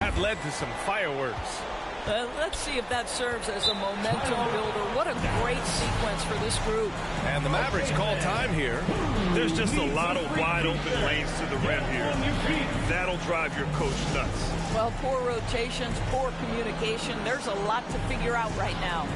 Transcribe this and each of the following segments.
That led to some fireworks. Let's see if that serves as a momentum builder. What a great sequence for this group. And the Mavericks call time here. There's just a lot of wide open lanes to the rim here. That'll drive your coach nuts. Well, poor rotations, poor communication. There's a lot to figure out right now.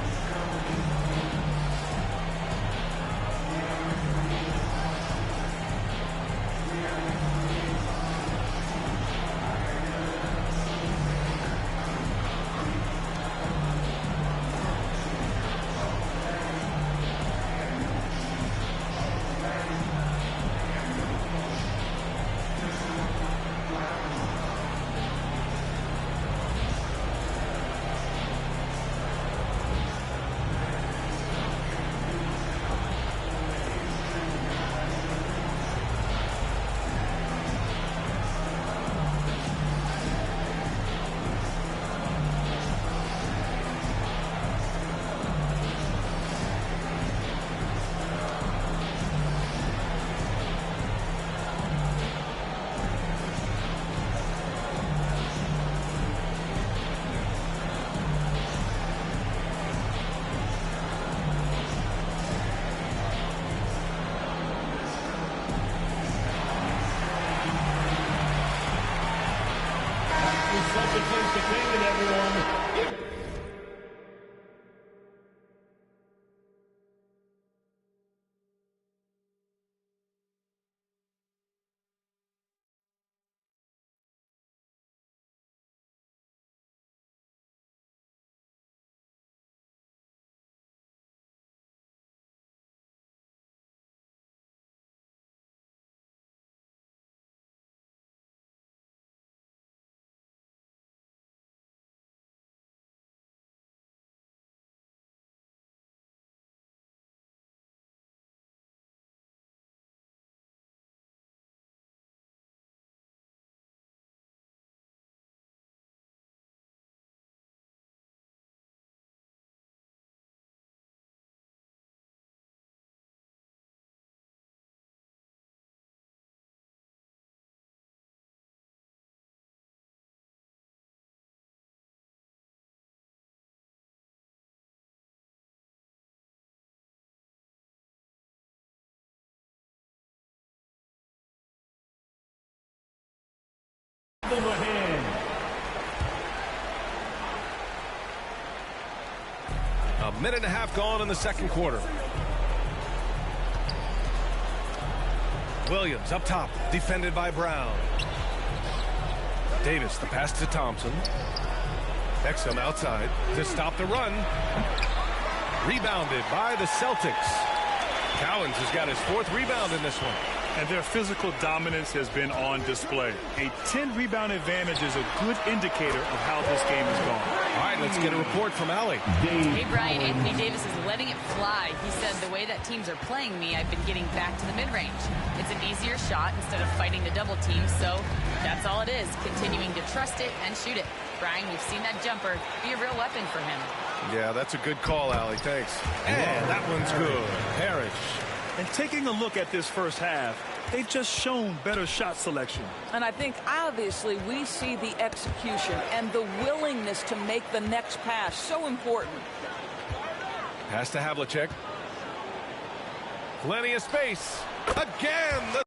Such a place to bring it, everyone. A minute and a half gone in the second quarter. Williams up top, defended by Brown. Davis, the pass to Thompson. Exum outside to stop the run. Rebounded by the Celtics. Cowens has got his fourth rebound in this one. And their physical dominance has been on display. A 10-rebound advantage is a good indicator of how this game is going. All right, let's get a report from Allie. Hey, Brian, Anthony Davis is letting it fly. He said, the way that teams are playing me, I've been getting back to the mid-range. It's an easier shot instead of fighting the double team, so that's all it is, continuing to trust it and shoot it. Brian, we've seen that jumper be a real weapon for him. Yeah, that's a good call, Allie. Thanks. And that one's good. Parrish. And taking a look at this first half, they've just shown better shot selection. And I think obviously we see the execution and the willingness to make the next pass so important. Pass to Havlicek. Plenty of space. Again, the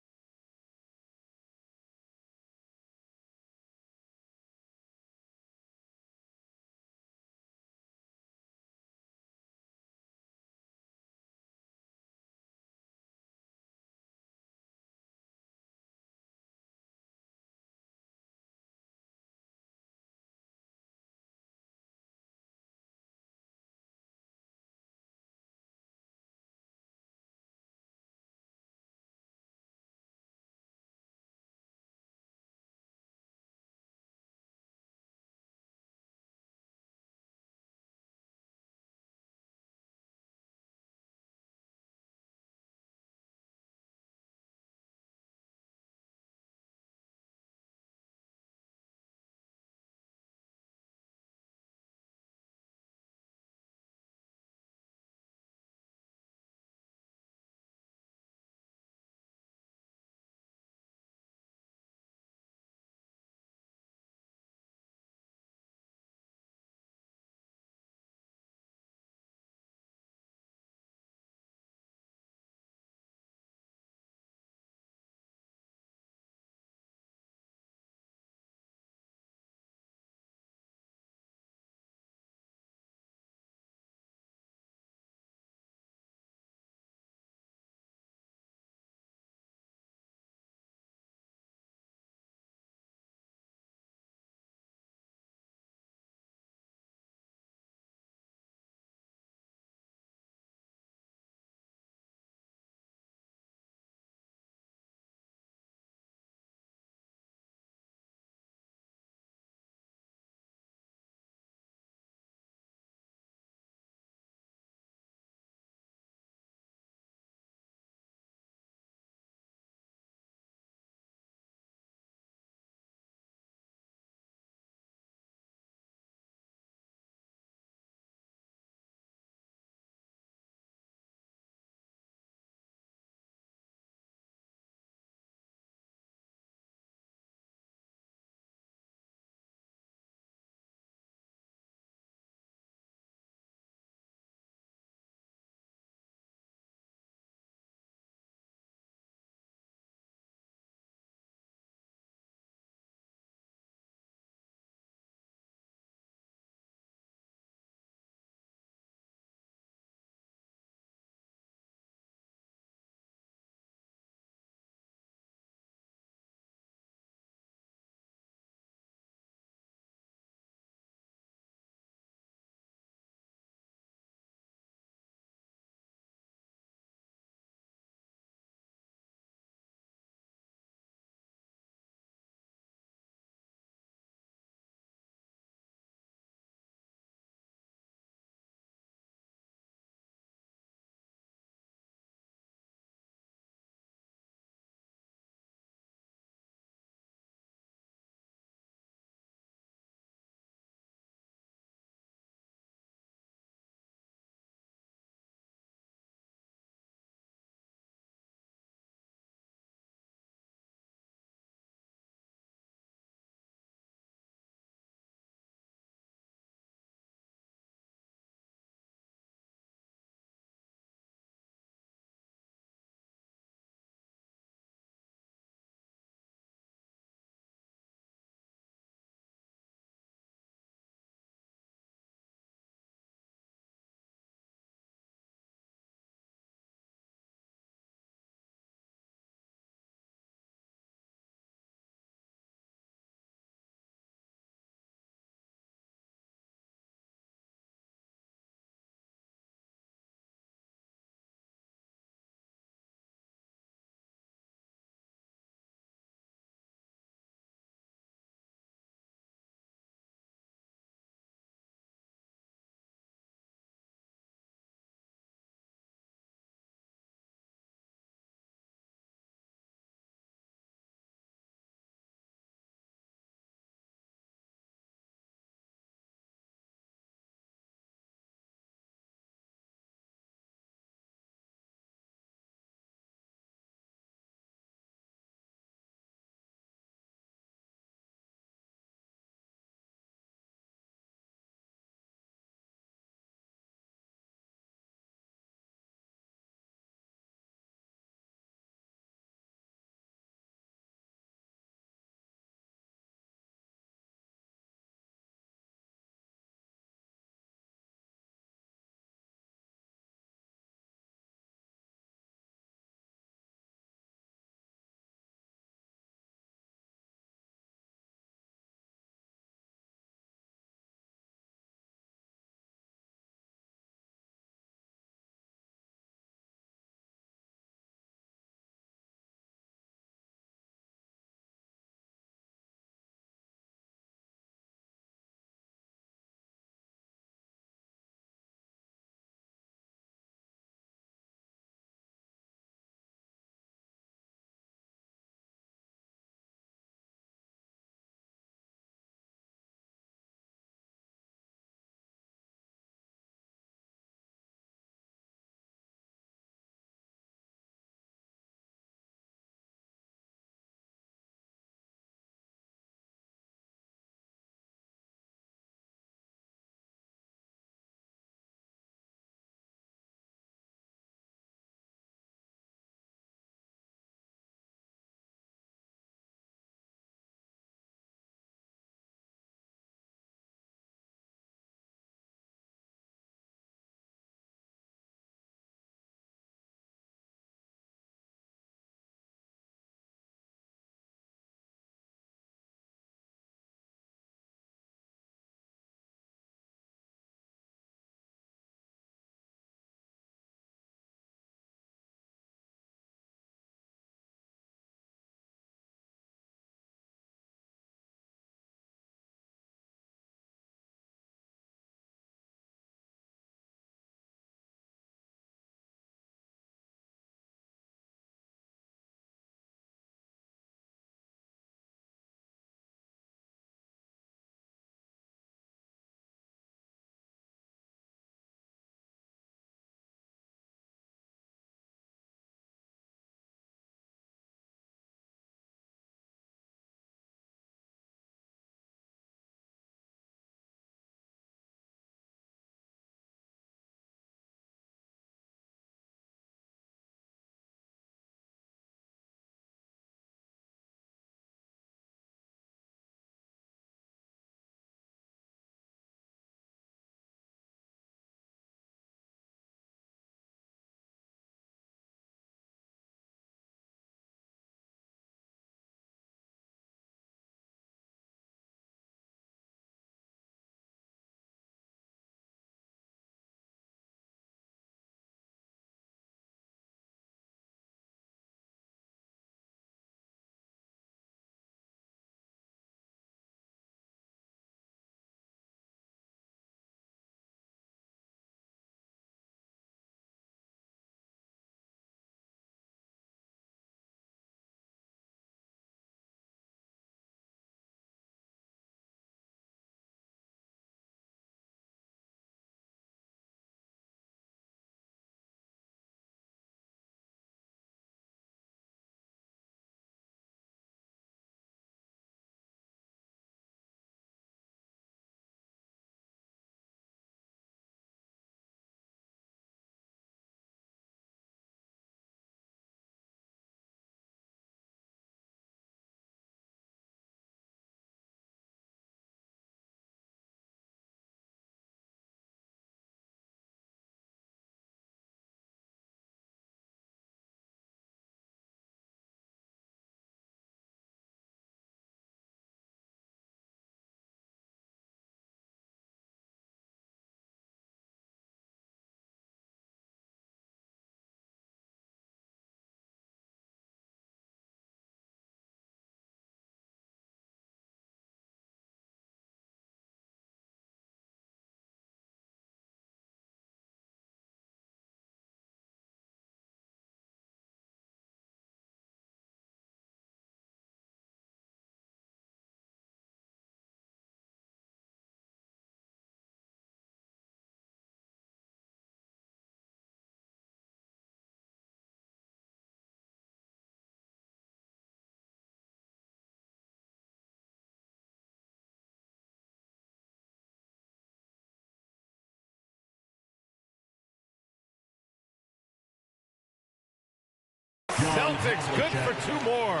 Celtics good for 2 more.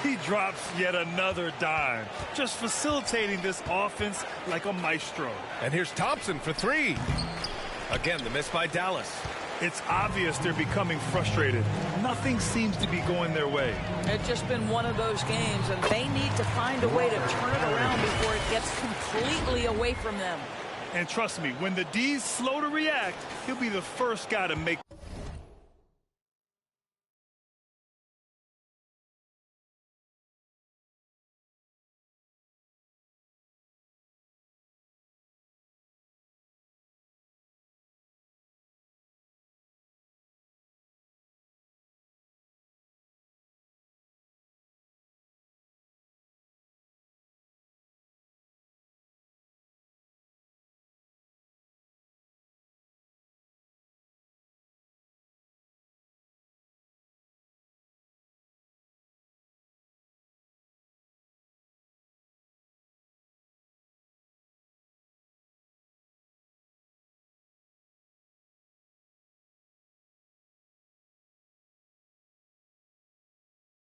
He drops yet another dime, just facilitating this offense like a maestro. And here's Thompson for 3. Again, the miss by Dallas. It's obvious they're becoming frustrated. Nothing seems to be going their way. It's just been one of those games, and they need to find a way to turn it around before it gets completely away from them. And trust me, when the D's slow to react, he'll be the first guy to make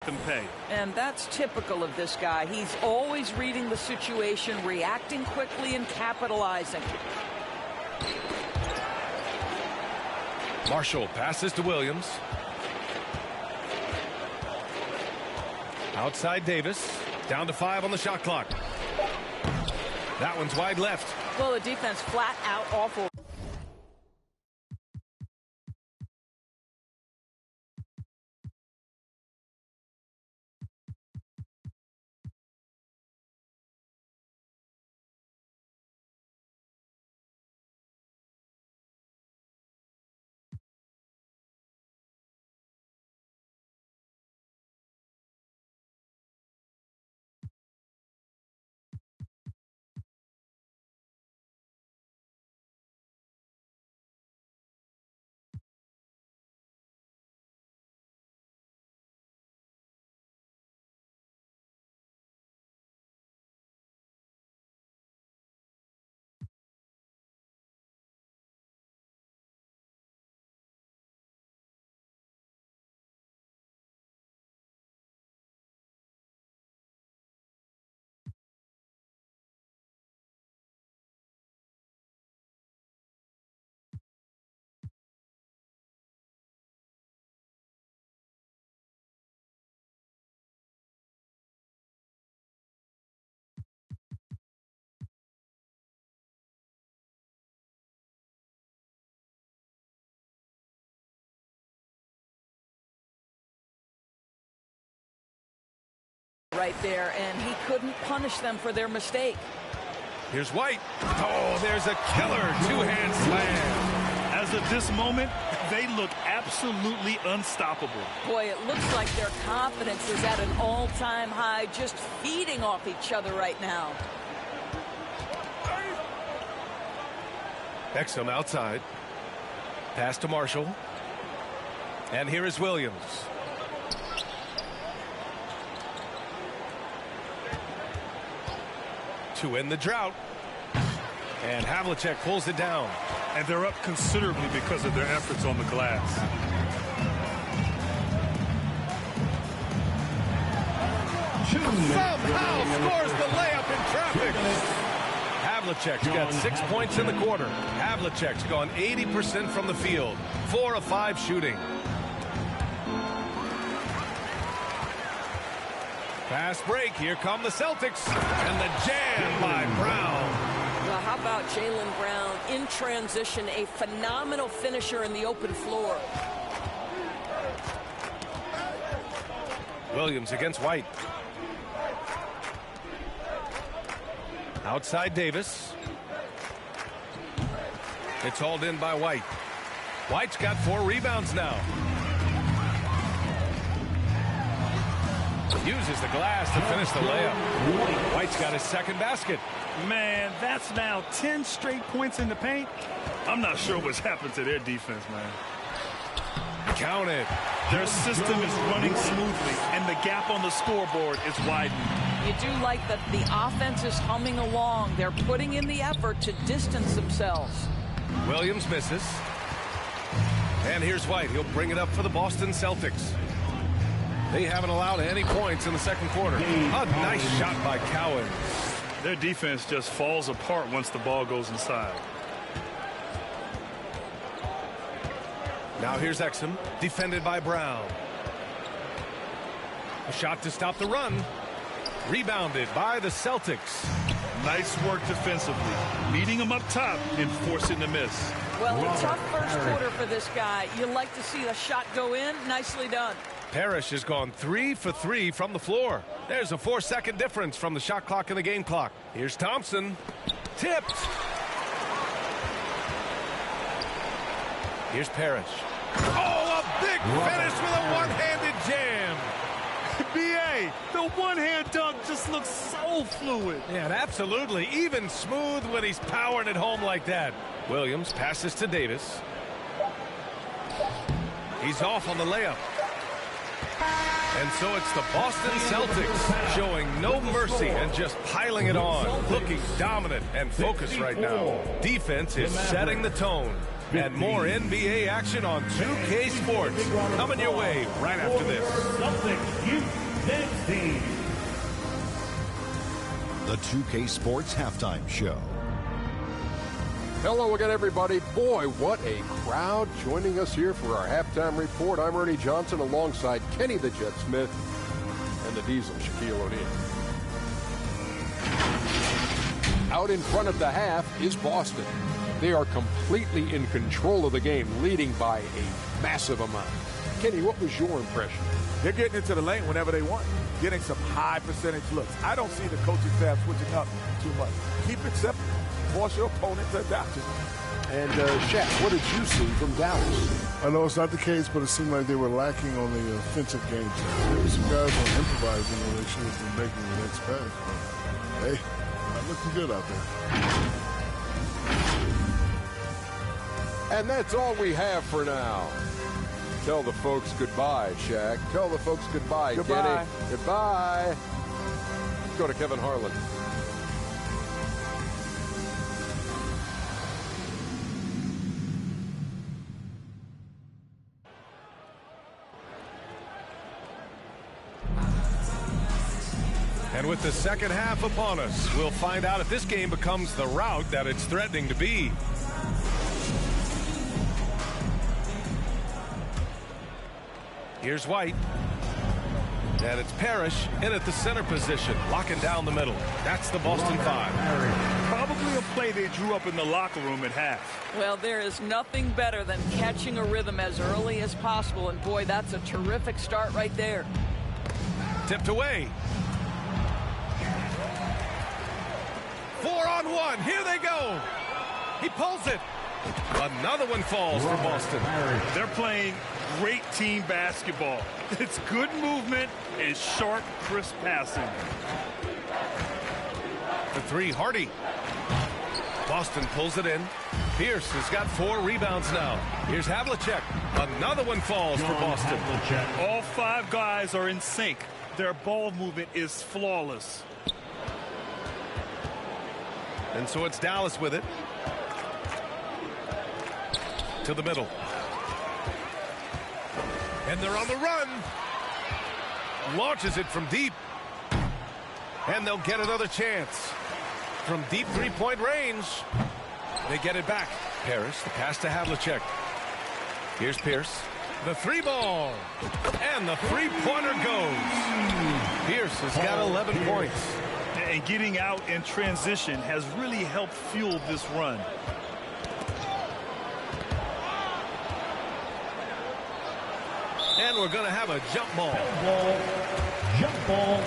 them pay. And that's typical of this guy. He's always reading the situation, reacting quickly, and capitalizing. Marshall passes to Williams. Outside Davis. Down to 5 on the shot clock. That one's wide left. Well, the defense flat out awful. Right there, and he couldn't punish them for their mistake. Here's White. Oh, there's a killer 2-hand slam. As of this moment, they look absolutely unstoppable. Boy, it looks like their confidence is at an all-time high, just feeding off each other right now. Exum outside. Pass to Marshall. And here is Williams. To end the drought. And Havlicek pulls it down. And they're up considerably because of their efforts on the glass. Somehow scores the layup in traffic. Havlicek's got 6 points in the quarter. Havlicek's gone 80% from the field. 4 of 5 shooting. Fast break. Here come the Celtics. And the jam by Brown. Well, how about Jaylen Brown in transition, a phenomenal finisher in the open floor. Williams against White. Outside Davis. It's hauled in by White. White's got 4 rebounds now. Uses the glass to finish the layup. White's got his second basket. Man, that's now 10 straight points in the paint. I'm not sure what's happened to their defense, man. Count it. Their system is running smoothly, and the gap on the scoreboard is widening. You do like that the offense is humming along. They're putting in the effort to distance themselves. Williams misses. And here's White. He'll bring it up for the Boston Celtics. They haven't allowed any points in the second quarter. A nice shot by Cowan. Their defense just falls apart once the ball goes inside. Now here's Exum, defended by Brown. A shot to stop the run. Rebounded by the Celtics. Nice work defensively, meeting him up top and forcing the miss. Well, a tough first quarter for this guy. You like to see the shot go in. Nicely done. Parrish has gone 3 for 3 from the floor. There's a 4-second difference from the shot clock and the game clock. Here's Thompson. Tipped. Here's Parrish. Oh, a big finish with a one-handed jam. B.A., the one-hand dunk just looks so fluid. Yeah, absolutely. Even smooth when he's powering it home like that. Williams passes to Davis. He's off on the layup. And so it's the Boston Celtics showing no mercy and just piling it on. Looking dominant and focused right now. Defense is setting the tone. And more NBA action on 2K Sports coming your way right after this. The 2K Sports Halftime Show. Hello again, everybody. Boy, what a crowd joining us here for our halftime report. I'm Ernie Johnson alongside Kenny the Jet Smith and the Diesel, Shaquille O'Neal. Out in front of the half is Boston. They are completely in control of the game, leading by a massive amount. Kenny, what was your impression? They're getting into the lane whenever they want, getting some high percentage looks. I don't see the coaching staff switching up too much. Keep it simple. Force your opponent to adapt it. And Shaq, what did you see from Dallas? I know it's not the case, but it seemed like they were lacking on the offensive game plan. Maybe some guys were improvising when they should have been making the next pass. But, hey, not looking good out there. And that's all we have for now. Tell the folks goodbye, Shaq. Tell the folks goodbye, Goodbye. Kenny. Goodbye. Let's go to Kevin Harlan. And with the second half upon us, we'll find out if this game becomes the rout that it's threatening to be. Here's White. And it's Parrish in at the center position, locking down the middle. That's the Boston Five. Probably a play they drew up in the locker room at half. Well, there is nothing better than catching a rhythm as early as possible. And, boy, that's a terrific start right there. Tipped away. 4-on-1. Here they go. He pulls it. Another one falls for Boston. They're playing great team basketball. It's good movement and sharp, crisp passing. The three, Hardy. Boston pulls it in. Pierce has got 4 rebounds now. Here's Havlicek. Another one falls for Boston. All 5 guys are in sync. Their ball movement is flawless. And so it's Dallas with it. To the middle. And they're on the run. Launches it from deep. And they'll get another chance. From deep three-point range. They get it back. Parrish, the pass to Havlicek. Here's Pierce. The 3-ball. And the 3-pointer goes. Pierce has got 11 points. And getting out in transition has really helped fuel this run. And we're going to have a jump ball. Jump ball.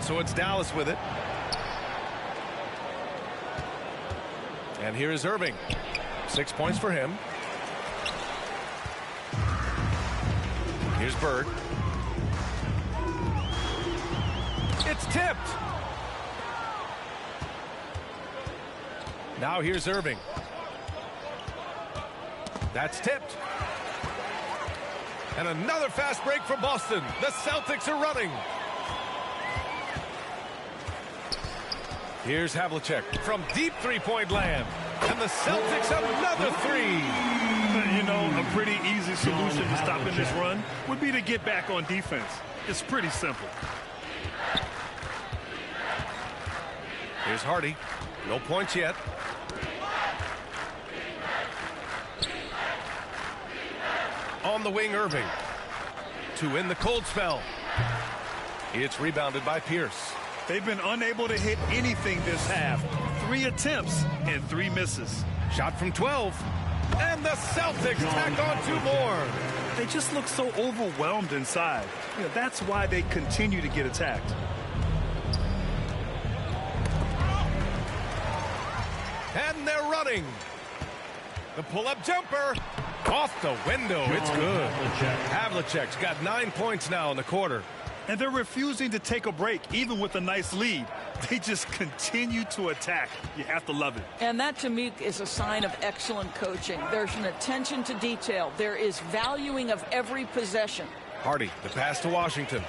And so it's Dallas with it. And here is Irving. 6 points for him. Here's Bird. It's tipped. Now here's Irving. That's tipped. And another fast break for Boston. The Celtics are running. Here's Havlicek from deep three-point land. And the Celtics another three. You know, a pretty easy solution to stopping this run would be to get back on defense. It's pretty simple. Here's Hardy. No points yet. On the wing, Irving. To end the cold spell. It's rebounded by Pierce. They've been unable to hit anything this half. 3 attempts and 3 misses. Shot from 12. And the Celtics tack on 2 more. They just look so overwhelmed inside. You know, that's why they continue to get attacked. And they're running. The pull-up jumper. Off the window. It's good. Havlicek's got 9 points now in the quarter. And they're refusing to take a break, even with a nice lead. They just continue to attack. You have to love it. And that, to me, is a sign of excellent coaching. There's an attention to detail. There is valuing of every possession. Hardy, the pass to Washington.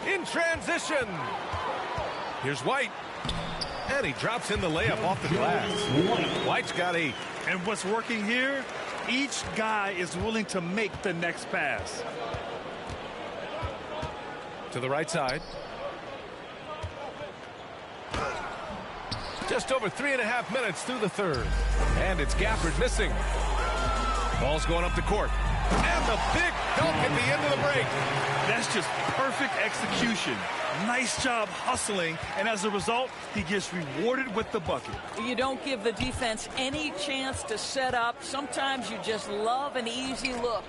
In transition. Here's White. And he drops in the layup off the glass. White's got 8. And what's working here? Each guy is willing to make the next pass. To the right side. Just over 3.5 minutes through the third. And it's Gafford missing. Ball's going up the court. And the big dunk at the end of the break. That's just perfect execution. Nice job hustling, and as a result, he gets rewarded with the bucket. You don't give the defense any chance to set up. Sometimes you just love an easy look.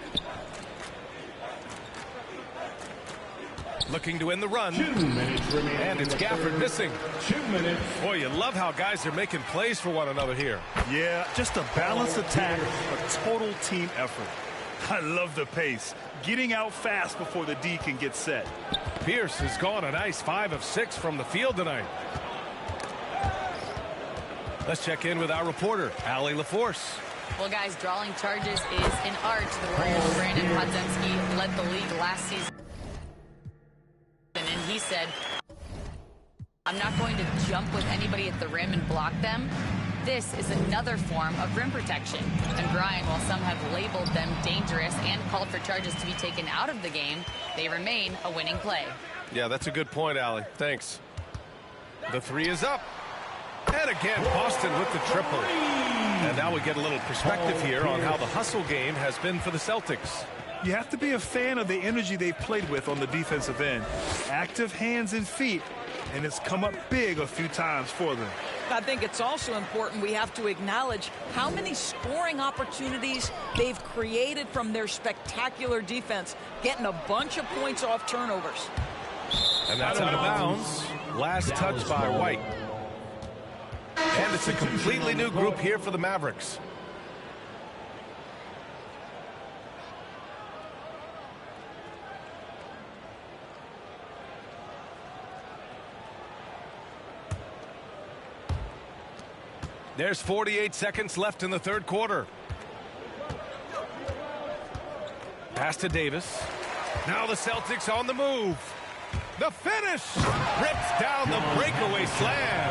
Looking to end the run. 2 minutes remaining. And it's Gafford missing. 2 minutes. Boy, you love how guys are making plays for one another here. Yeah, just a balanced attack, a total team effort. I love the pace. Getting out fast before the D can get set. Pierce has gone a nice 5 of 6 from the field tonight. Let's check in with our reporter, Allie LaForce. Well, guys, drawing charges is an art. The Warriors' Brandon Podziemski led the league last season. And he said, I'm not going to jump with anybody at the rim and block them. This is another form of rim protection. And Brian, while some have labeled them dangerous and called for charges to be taken out of the game, they remain a winning play. Yeah, that's a good point, Allie. Thanks. The 3 is up. And again, Boston with the triple. And now we get a little perspective here on how the hustle game has been for the Celtics. You have to be a fan of the energy they've played with on the defensive end. Active hands and feet, and it's come up big a few times for them. I think it's also important we have to acknowledge how many scoring opportunities they've created from their spectacular defense, getting a bunch of points off turnovers. And that's out of bounds. Last touch by White. And it's a completely new group here for the Mavericks. There's 48 seconds left in the third quarter. Pass to Davis. Now the Celtics on the move. The finish. Rips down the breakaway slam.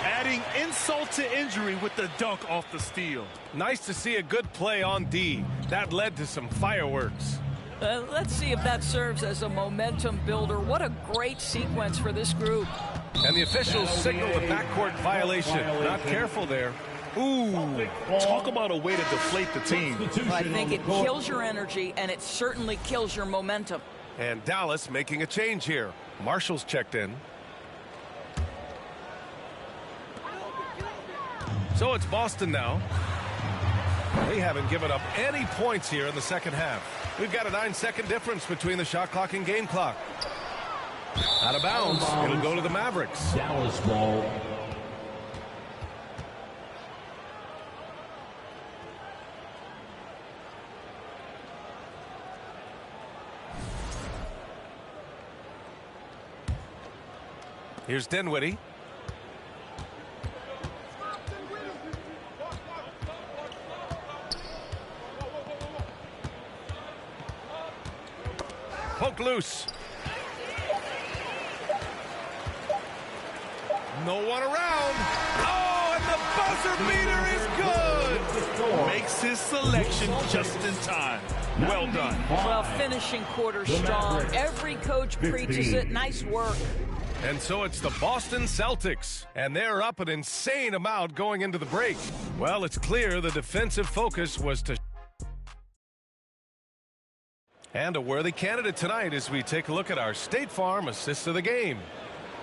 Adding insult to injury with the dunk off the steal. Nice to see a good play on D. That led to some fireworks. Let's see if that serves as a momentum builder. What a great sequence for this group. And the officials signal the backcourt violation. Not careful there. Ooh, talk about a way to deflate the team. I think it kills your energy, and it certainly kills your momentum. And Dallas making a change here. Marshall's checked in. So it's Boston now. They haven't given up any points here in the second half. We've got a 9-second difference between the shot clock and game clock. Out of bounds. It'll go to the Mavericks. Dallas ball. Here's Dinwiddie. Poke loose. No one around. Oh, and the buzzer beater is good. Makes his selection just in time. Well done. Well, finishing quarter strong. Every coach preaches it. Nice work. And so it's the Boston Celtics, and they're up an insane amount going into the break. Well, it's clear the defensive focus was to... And a worthy candidate tonight as we take a look at our State Farm assist of the game.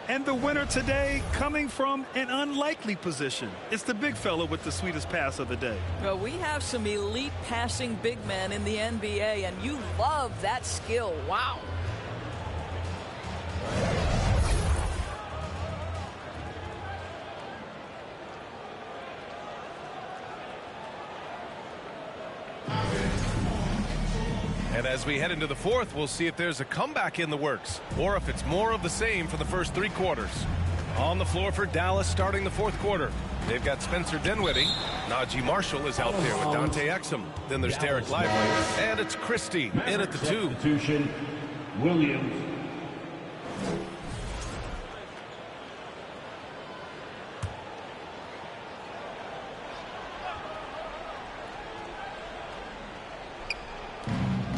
And the winner today coming from an unlikely position. It's the big fella with the sweetest pass of the day. Well, we have some elite passing big men in the NBA, and you love that skill. Wow. And as we head into the fourth, we'll see if there's a comeback in the works or if it's more of the same for the first three quarters. On the floor for Dallas starting the fourth quarter. They've got Spencer Dinwiddie. Najee Marshall is out there with Dante Exum. Then there's Derek Lively. And it's Christie in at the two. Substitution, Williams.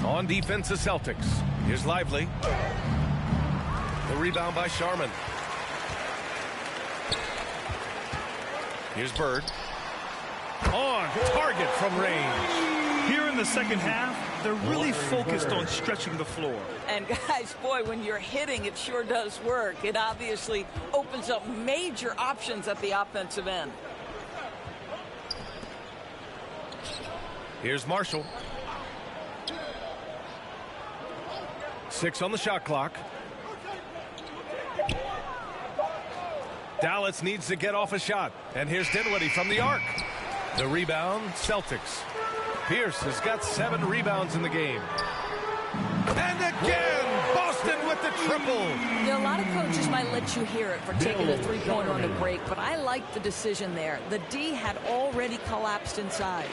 On defense, the Celtics. Here's Lively. The rebound by Sharman. Here's Bird. On target from range. Here in the second half, they're really focused on stretching the floor. And guys, boy, when you're hitting, it sure does work. It obviously opens up major options at the offensive end. Here's Marshall. 6 on the shot clock. Dallas needs to get off a shot. And here's Dinwiddie from the arc. The rebound, Celtics. Pierce has got 7 rebounds in the game. And again, Boston with the triple. Yeah, a lot of coaches might let you hear it for taking a three-pointer on the break, but I like the decision there. The D had already collapsed inside.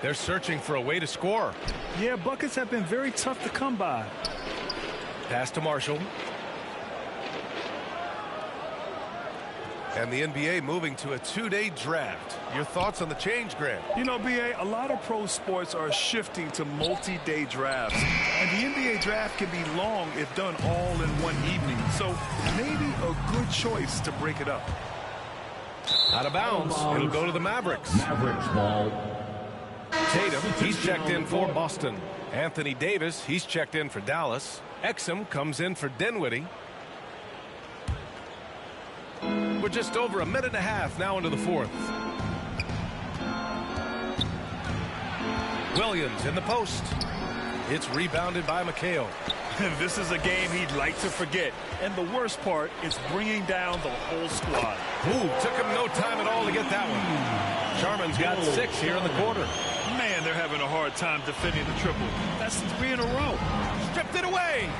They're searching for a way to score. Yeah, buckets have been very tough to come by. Pass to Marshall. And the NBA moving to a 2-day draft. Your thoughts on the change, Grant? You know, B.A., a lot of pro sports are shifting to multi-day drafts. And the NBA draft can be long if done all in one evening. So maybe a good choice to break it up. Out of bounds. It'll go to the Mavericks. Mavericks ball. Tatum, he's checked in for Boston. Anthony Davis, he's checked in for Dallas. Exum comes in for Dinwiddie. We're just over a minute and a half now into the fourth. Williams in the post. It's rebounded by McHale. This is a game he'd like to forget. And the worst part is bringing down the whole squad. Ooh, took him no time at all to get that one. Sharman's got 6 here in the quarter. Man, they're having a hard time defending the triple. That's 3 in a row. Stripped it away.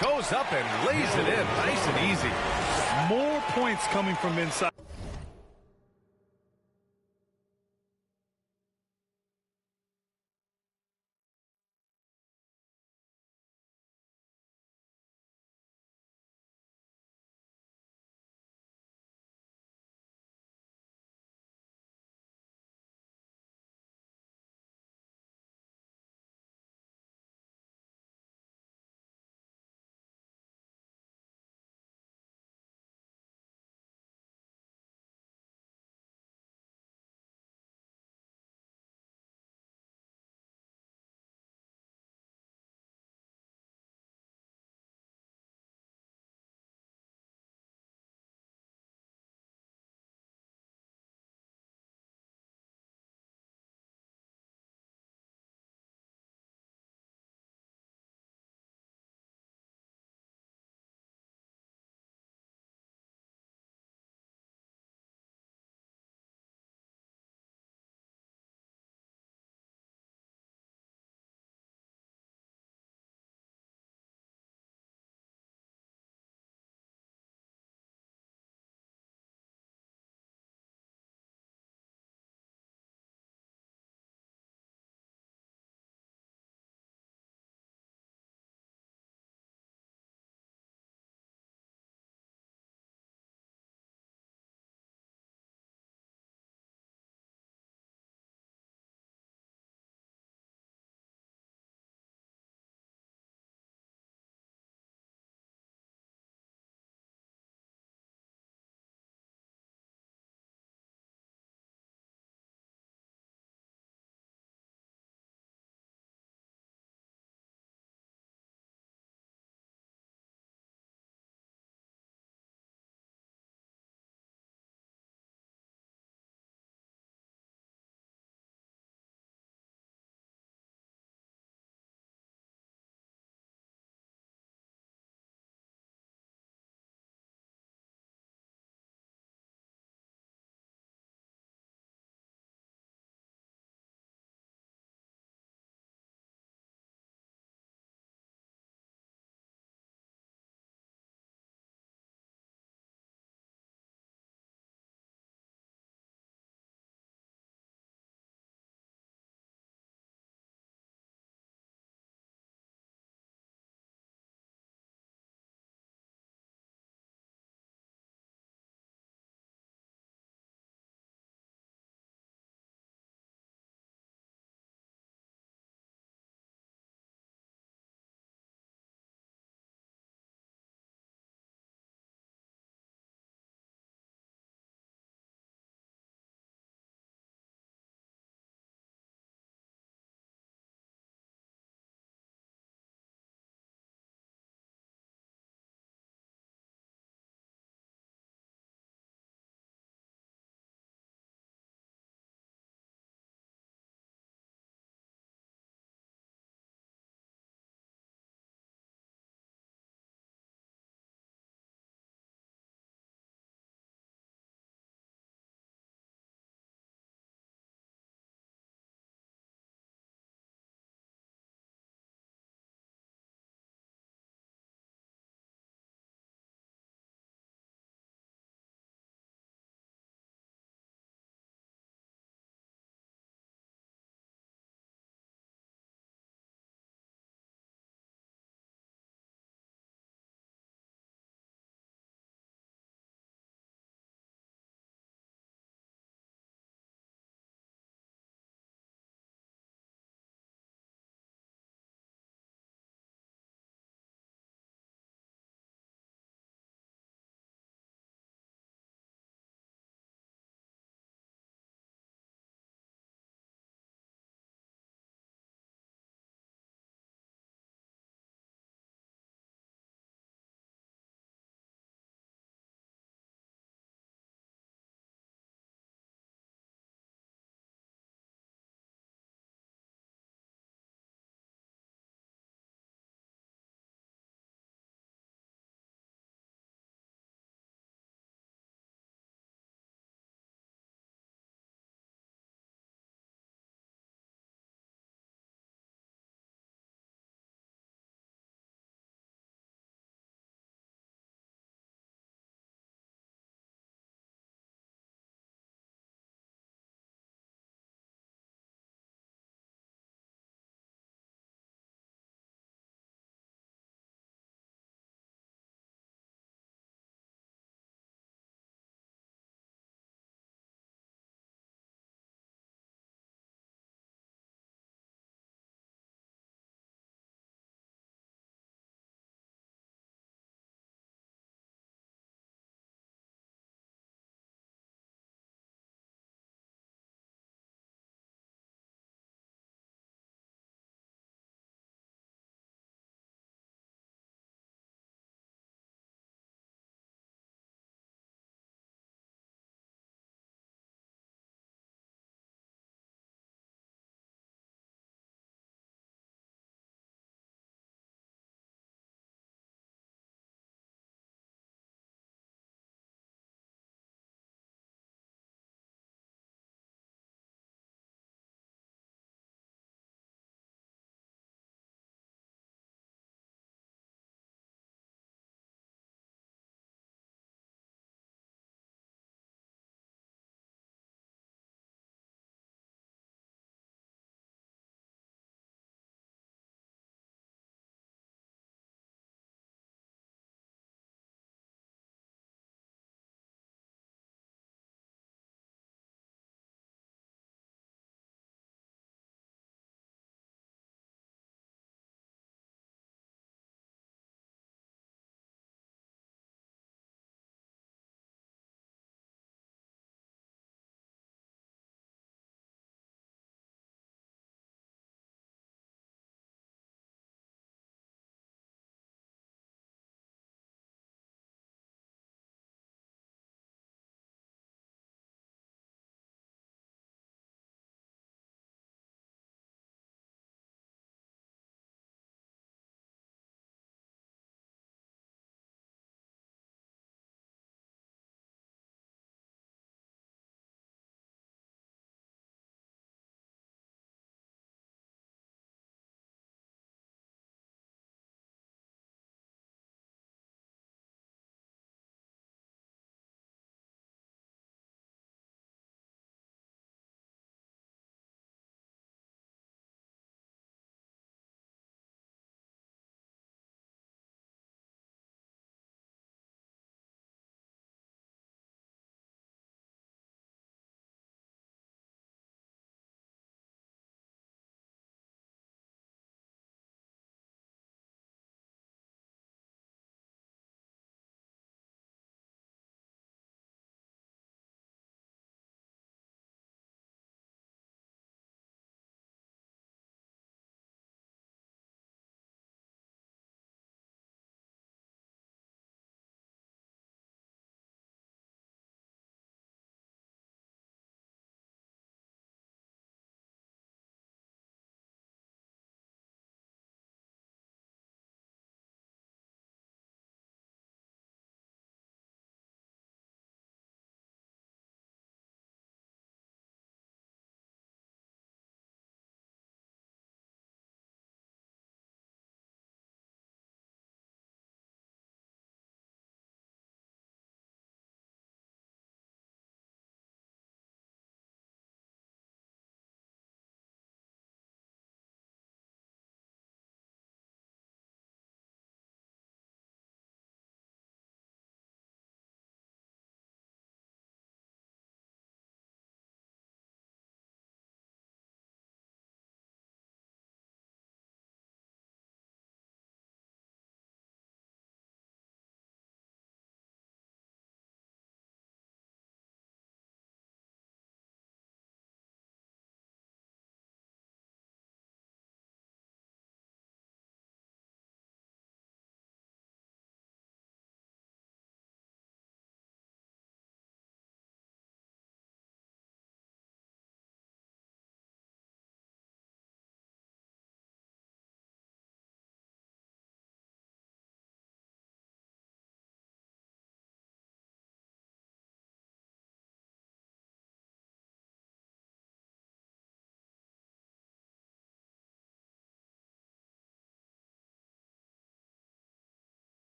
Goes up and lays it in nice and easy. More points coming from inside.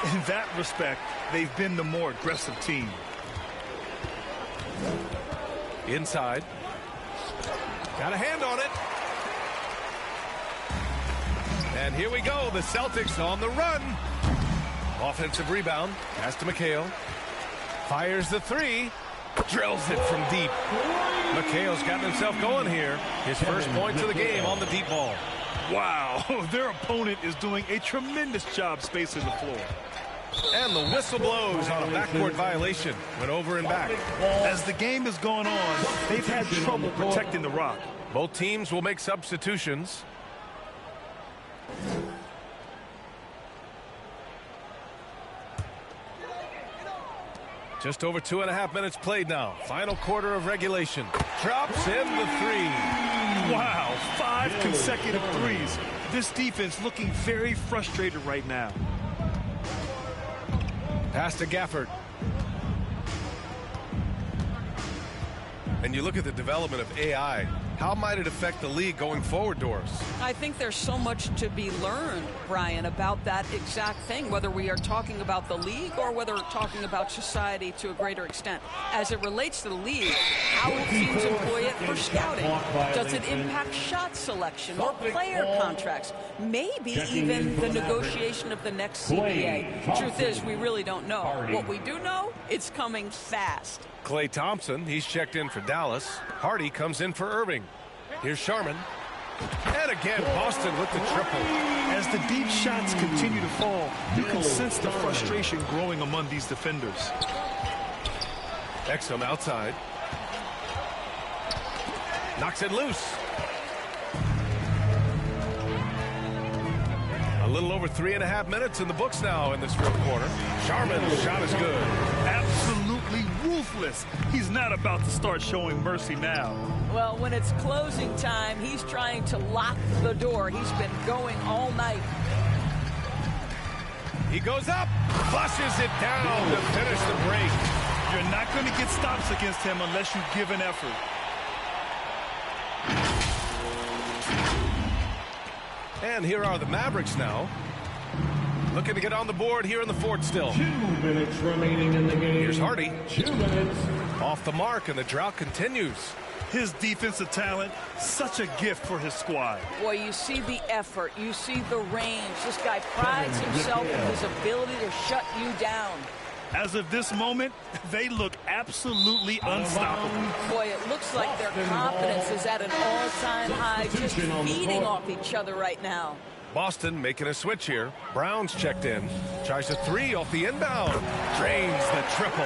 In that respect, they've been the more aggressive team. Inside. Got a hand on it. And here we go. The Celtics on the run. Offensive rebound. Pass to McHale. Fires the three. Drills it from deep. McHale's gotten himself going here. His first points of the game on the deep ball. Wow, their opponent is doing a tremendous job spacing the floor. And the whistle blows on a backcourt violation. Went over and back. As the game has gone on, they've had trouble protecting the rock. Both teams will make substitutions. Just over 2.5 minutes played now. Final quarter of regulation. Drops in the three. Wow, 5 consecutive threes. This defense looking very frustrated right now. Pass to Gafford. And you look at the development of AI. How might it affect the league going forward, Doris? I think there's so much to be learned, Brian, about that exact thing, whether we are talking about the league or whether we're talking about society to a greater extent. As it relates to the league, how will teams employ it for scouting? Does it impact shot selection or player contracts? Maybe even the negotiation of the next CBA. Truth is, we really don't know. What we do know, it's coming fast. Klay Thompson, he's checked in for Dallas. Hardy comes in for Irving. Here's Sharman. And again, Boston with the triple. As the deep shots continue to fall, you can sense the frustration growing among these defenders. Exum outside. Knocks it loose. A little over 3.5 minutes in the books now in this fourth quarter. Sharman's shot is good. Absolutely ruthless. He's not about to start showing mercy now. Well, when it's closing time, he's trying to lock the door. He's been going all night. He goes up, flushes it down to finish the break. You're not going to get stops against him unless you give an effort. And here are the Mavericks now. Looking to get on the board here in the fourth still. 2 minutes remaining in the game. Here's Hardy. 2 minutes. Off the mark, and the drought continues. His defensive talent, such a gift for his squad. Boy, you see the effort. You see the range. This guy prides himself in his ability to shut you down. As of this moment, they look absolutely unstoppable. Boy, it looks like their confidence is at an all-time high, just feeding off each other right now. Boston making a switch here. Brown's checked in. Tries a three off the inbound. Drains the triple.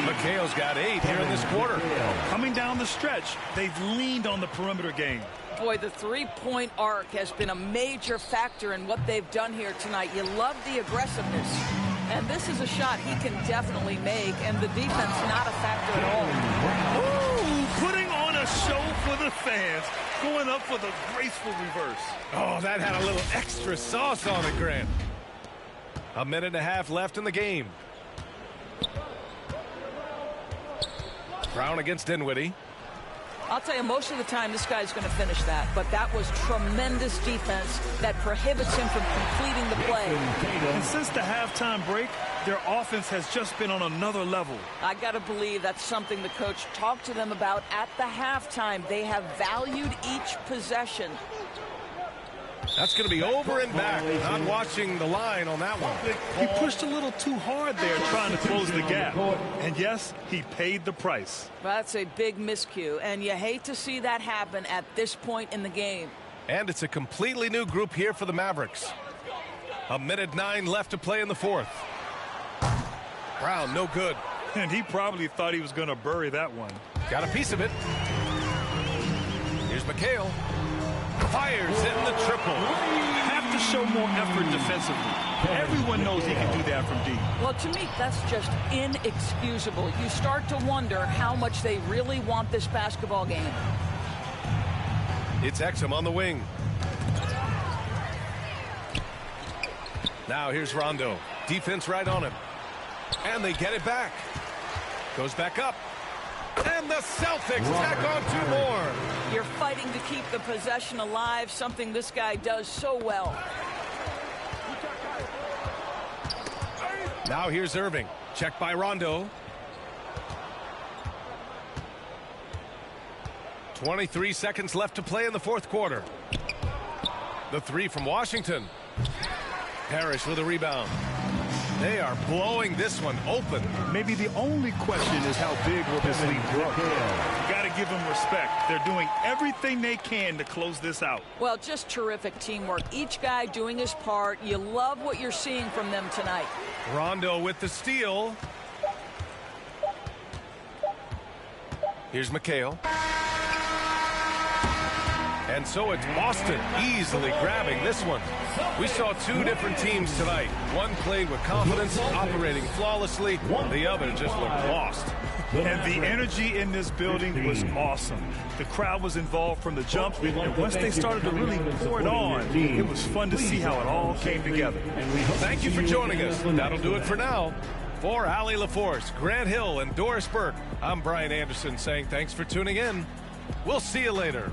McHale's got 8 here in this quarter. Coming down the stretch, they've leaned on the perimeter game. Boy, the three-point arc has been a major factor in what they've done here tonight. You love the aggressiveness. And this is a shot he can definitely make, and the defense not a factor at all. Ooh, putting on a show for the fans, going up for the graceful reverse. Oh, that had a little extra sauce on it, Grant. 1.5 minutes left in the game. Brown against Dinwiddie. I'll tell you, most of the time this guy's going to finish that, but that was tremendous defense that prohibits him from completing the play. And since the halftime break, their offense has just been on another level. I got to believe that's something the coach talked to them about at the halftime. They have valued each possession. That's going to be over and back. Not watching the line on that one. He pushed a little too hard there trying to close the gap. And yes, he paid the price. Well, that's a big miscue, and you hate to see that happen at this point in the game. And it's a completely new group here for the Mavericks. 1.9 minutes left to play in the fourth. Brown, no good. And he probably thought he was going to bury that one. Got a piece of it. Here's McHale. Fires in the triple. Have to show more effort defensively. Everyone knows he can do that from deep. Well, to me, that's just inexcusable. You start to wonder how much they really want this basketball game. It's Exum on the wing. Now here's Rondo. Defense right on him. And they get it back. Goes back up. And the Celtics tack on 2 more. You're fighting to keep the possession alive, something this guy does so well. Now here's Irving. Checked by Rondo. 23 seconds left to play in the fourth quarter. The three from Washington. Parrish with a rebound. They are blowing this one open. Maybe the only question is how big will this lead grow. You got to give them respect. They're doing everything they can to close this out. Well, just terrific teamwork. Each guy doing his part. You love what you're seeing from them tonight. Rondo with the steal. Here's McHale. And so it's Boston easily grabbing this one. We saw two different teams tonight. One played with confidence, operating flawlessly. The other just looked lost. And the energy in this building was awesome. The crowd was involved from the jump, and once they started to really pour it on, it was fun to see how it all came together. Thank you for joining us. That'll do it for now. For Allie LaForce, Grant Hill, and Doris Burke, I'm Brian Anderson saying thanks for tuning in. We'll see you later.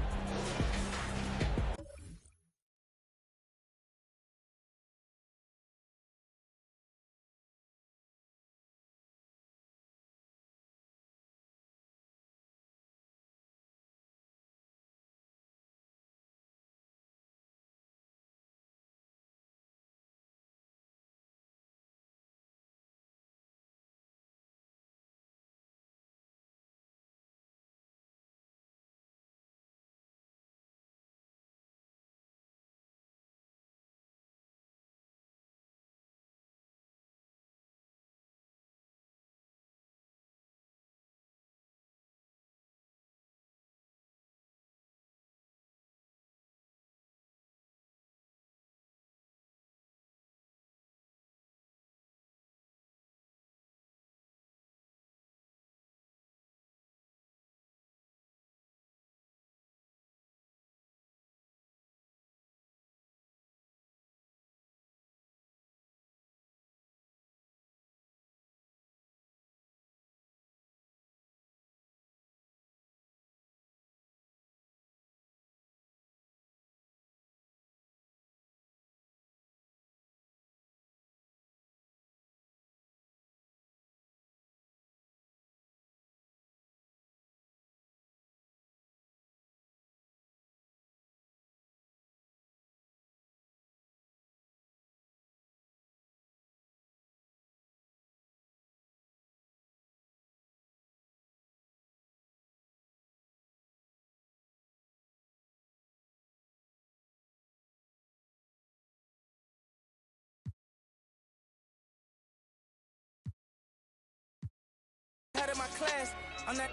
Head of my class, I'm that,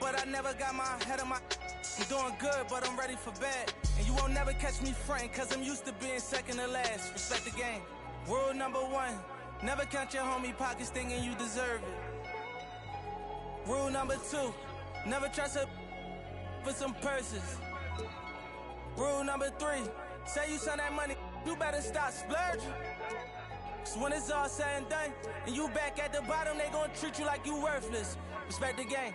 but I never got my head of my. I'm doing good, but I'm ready for bed. And you won't never catch me frontin', cause I'm used to being second to last. Respect the game. Rule number one, never count your homie pockets thinking you deserve it. Rule number two, never trust a for some purses. Rule number three, say you send that money, you better stop splurging. So when it's all said and done, and you back at the bottom, they gon' treat you like you worthless. Respect the game.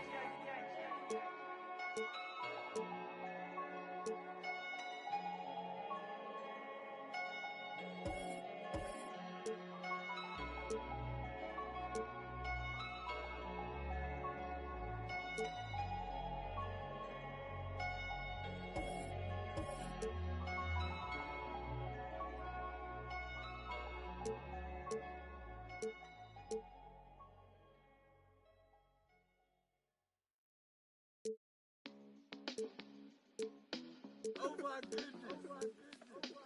Oh my goodness.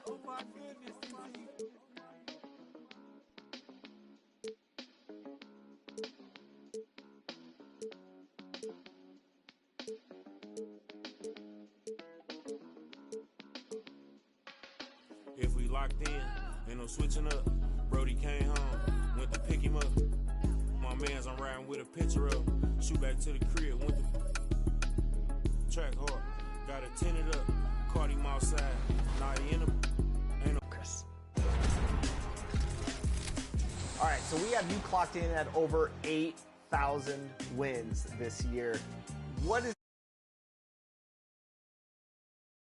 Oh my goodness, TC. If we locked in, ain't no switching up. Brody came home, went to pick him up. My mans, I'm riding with a picture of. Shoot back to the crib, went to track hard. Got it tinted up, caught him outside. Now he in a, ain't no Chris. All right, so we have you clocked in at over 8,000 wins this year. What is